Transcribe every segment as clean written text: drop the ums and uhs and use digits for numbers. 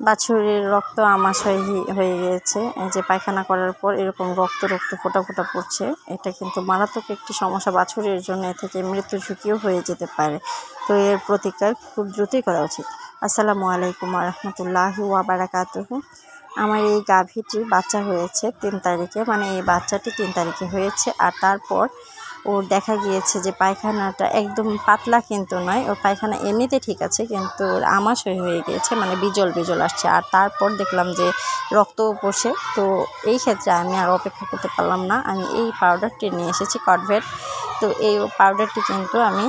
বাছুরের রক্ত আমাশয় হয়ে গিয়েছে। এই যে পায়খানা করার পর এরকম রক্ত ফোঁটা ফোঁটা পড়ছে। এটা কিন্তু মারাত্মক একটি সমস্যা বাছুরের জন্য, এ থেকে মৃত্যু ঝুঁকিও হয়ে যেতে পারে। তো এর প্রতিকার খুব দ্রুতই করা উচিত। আসসালামু আলাইকুম ওয়া রাহমাতুল্লাহি ওয়া বারাকাতুহু। আমার এই গাভীটির বাচ্চা হয়েছে 3 তারিখে, মানে এই বাচ্চাটি 3 তারিখে হয়েছে। আর তারপর ওর দেখা গিয়েছে যে পায়খানাটা একদম পাতলা কিন্তু নয়, ওর পায়খানা এমনিতে ঠিক আছে, কিন্তু ওর আমাশয় হয়ে গিয়েছে, মানে বিজল বিজল আসছে। আর তারপর দেখলাম যে রক্তও পড়ছে। তো এই ক্ষেত্রে আমি আর অপেক্ষা করতে পারলাম না, আমি এই পাউডারটি নিয়ে এসেছি কডভেট। তো এই পাউডারটি কিন্তু আমি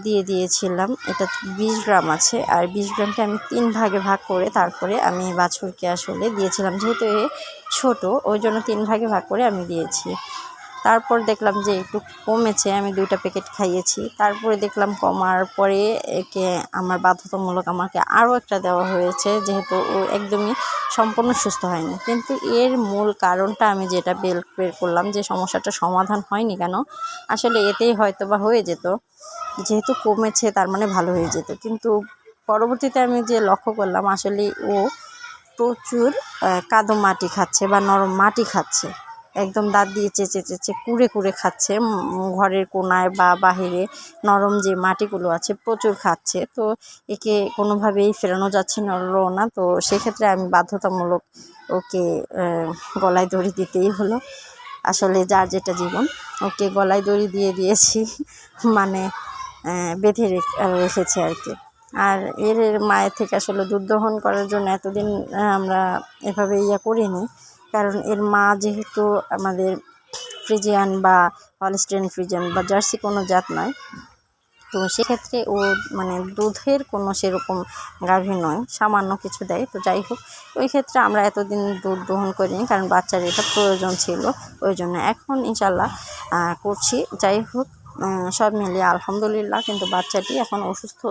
দিয়ে দিয়েছিলাম। এটা 20 গ্রাম আছে, আর 20 গ্রামকে আমি 3 ভাগে ভাগ করে তারপরে আমি বাছুরকে আসলে দিয়েছিলাম। যেহেতু এ ছোটো, ওই জন্য 3 ভাগে ভাগ করে আমি দিয়েছি। তারপর দেখলাম যে একটু কমেছে, আমি 2টা প্যাকেট খাইয়েছি। তারপরে দেখলাম কমার পরে একে আমার বাধ্যতামূলক আমাকে আরও একটা দেওয়া হয়েছে, যেহেতু ও একদমই সম্পূর্ণ সুস্থ হয়নি। কিন্তু এর মূল কারণটা আমি যেটা বের করলাম যে সমস্যাটা সমাধান হয়নি কেন, আসলে এতেই হয়তো বা হয়ে যেত। যেহেতু কমেছে তার মানে ভালো হয়ে যেত, কিন্তু পরবর্তীতে আমি যে লক্ষ্য করলাম আসলে ও প্রচুর কাদো মাটি খাচ্ছে বা নরম মাটি খাচ্ছে। একদম দাঁত দিয়ে চেঁচে কুড়ে কুড়ে খাচ্ছে। ঘরের কোনায় বা বাহিরে নরম যে মাটিগুলো আছে প্রচুর খাচ্ছে। তো একে কোনোভাবেই ফেরানো যাচ্ছে না। তো সেক্ষেত্রে আমি বাধ্যতামূলক ওকে গলায় দড়ি দিতেই হলো। আসলে যার যেটা জীবন, ওকে গলায় দড়ি দিয়ে দিয়েছি, মানে বেঁধে রেখেছে আর কি। আর এর মায়ের থেকে আসলে দুধ দহন করার জন্য এতদিন আমরা এভাবে করিনি, কারণ এর মা যেহেতু আমাদের ফ্রিজিয়ান বা হলস্টেইন ফ্রিজিয়ান বা জার্সি কোনো জাত নয়, তো সেক্ষেত্রে ও মানে দুধের কোনো সেরকম গাভী নয়, সামান্য কিছু দেয়। তো যাই হোক, ওই ক্ষেত্রে আমরা এতদিন দুধ দহন করিনি, কারণ বাচ্চার এটা প্রয়োজন ছিল, ওই জন্য। এখন ইনশাল্লাহ করছি। যাই হোক, সব মিলিয়ে আলহামদুলিল্লাহ। কিন্তু বাচ্চাটি এখন অসুস্থ,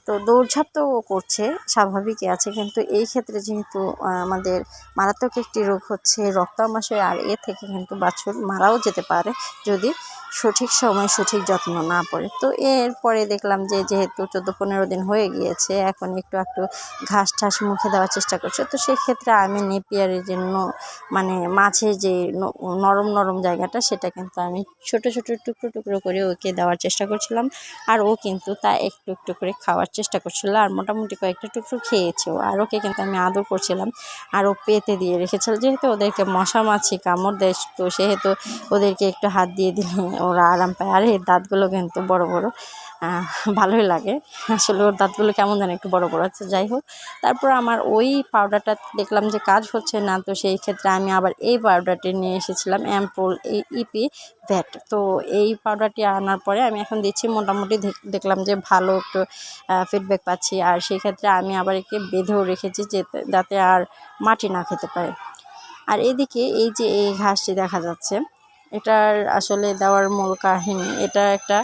তো দৌড়ঝাঁপ তো করছে, স্বাভাবিকই আছে। কিন্তু এই ক্ষেত্রে যেহেতু আমাদের মারাত্মক একটি রোগ হচ্ছে রক্ত আমাশয়, আর এ থেকে কিন্তু বাছুর মারাও যেতে পারে যদি সঠিক সময়ে সঠিক যত্ন না পড়ে। তো এরপরে দেখলাম যে যেহেতু 14-15 দিন হয়ে গিয়েছে, এখন একটু ঘাস ঠাস মুখে দেওয়ার চেষ্টা করছে। তো সেক্ষেত্রে আমি নেপিয়ারের জন্য মানে মাছের যে নরম জায়গাটা, সেটা কিন্তু আমি ছোট টুকরো করে ওকে দেওয়ার চেষ্টা করছিলাম। আর ও কিন্তু তা একটু করে খাওয়ার চেষ্টা করছিল, আর মোটামুটি কয়েকটা টুকরো খেয়েছেও। আর ওকে কিন্তু আমি আদর করছিলাম, আর ও পেতে দিয়ে রেখেছিল। যেহেতু ওদেরকে মশা মাছি কামড় দেয়, তো সেহেতু ওদেরকে একটু হাত দিয়ে দিলে ওরা আরাম পায়। আর এর দাঁতগুলো কিন্তু বড় ভালোই লাগে। আসলে ওর দাঁতগুলো কেমন যেন একটু বড় আছে। যাই হোক, তারপর আমার ওই পাউডারটা দেখলাম যে কাজ হচ্ছে না। তো সেই ক্ষেত্রে আমি আবার এই পাউডারটি নিয়ে এসেছিলাম, অ্যাম্পোল ইপি ভ্যাট। তো এই পাউডারটি আনার পরে আমি এখন দিচ্ছি। মোটামুটি দেখলাম যে ভালো একটু ফিডব্যাক পাচ্ছি। আর সেই ক্ষেত্রে আমি আবার একে বেঁধেও রেখেছি যাতে আর মাটি না খেতে পারে। আর এদিকে এই যে এই ঘাসটি দেখা যাচ্ছে, এটার আসলে দেওয়ার মূল কাহিনী, এটা একটা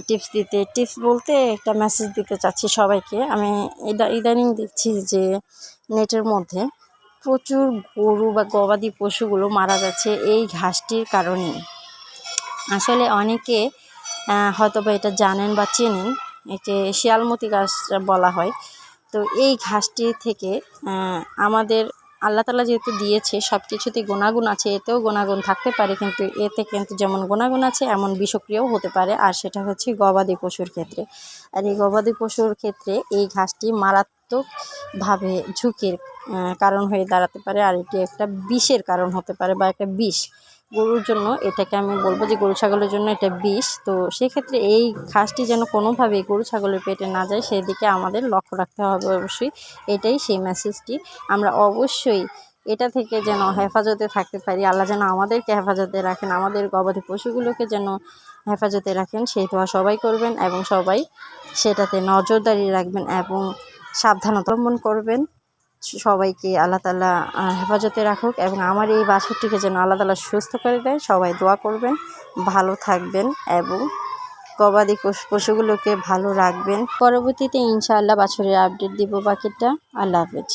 টিপস বলতে একটা মেসেজ দিতে চাচ্ছি সবাইকে। আমি ইদানিং দেখছি যে নেটের মধ্যে প্রচুর গরু বা গবাদি পশুগুলো মারা যাচ্ছে এই ঘাসটির কারণেই। আসলে অনেকে হয়তো বা এটা জানেন বা চেনেন, একে শিয়ালমতি ঘাস বলা হয়। তো এই ঘাসটি থেকে আমাদের আল্লাহ তাআলা যেহেতু দিয়েছে, সব কিছুতেই গুণাগুণ আছে, এতেও গুণাগুণ থাকতে পারে, কিন্তু এতে কিন্তু যেমন গুণাগুণ আছে এমন বিষক্রিয়াও হতে পারে। আর সেটা হচ্ছে গবাদি পশুর ক্ষেত্রে। আর এই গবাদি পশুর ক্ষেত্রে এই ঘাসটি মারাত্মকভাবে ঝুঁকির কারণ হয়ে দাঁড়াতে পারে। আর এটি একটা বিষের কারণ হতে পারে, বা একটা বিষ গরুর জন্য। এটাকে আমি বলবো যে গরু ছাগলের জন্য এটা বিষ। তো সেক্ষেত্রে এই ঘাসটি যেন কোনোভাবেই গরু ছাগলের পেটে না যায়, সেদিকে আমাদের লক্ষ্য রাখতে হবে অবশ্যই। এটাই সেই মেসেজটি। আমরা অবশ্যই এটা থেকে যেন হেফাজতে থাকতে পারি। আল্লাহ যেন আমাদেরকে হেফাজতে রাখেন, আমাদের গবাদি পশুগুলোকে যেন হেফাজতে রাখেন, সেই দোয়া সবাই করবেন, এবং সবাই সেটাতে নজরদারি রাখবেন এবং সাবধানতা অবলম্বন করবেন। সবাইকে আল্লাহ তাআলা হেফাজতে রাখুক, এবং আমার এই বাছুরটিকে যেন আল্লাহ তাআলা সুস্থ করে দেয়। সবাই দোয়া করবেন, ভালো থাকবেন এবং গবাদি পশুগুলোকে ভালো রাখবেন। পরবর্তীতে ইনশাআল্লাহ বাছুরের আপডেট দিব বাকিটা। আল্লাহ হাফেজ।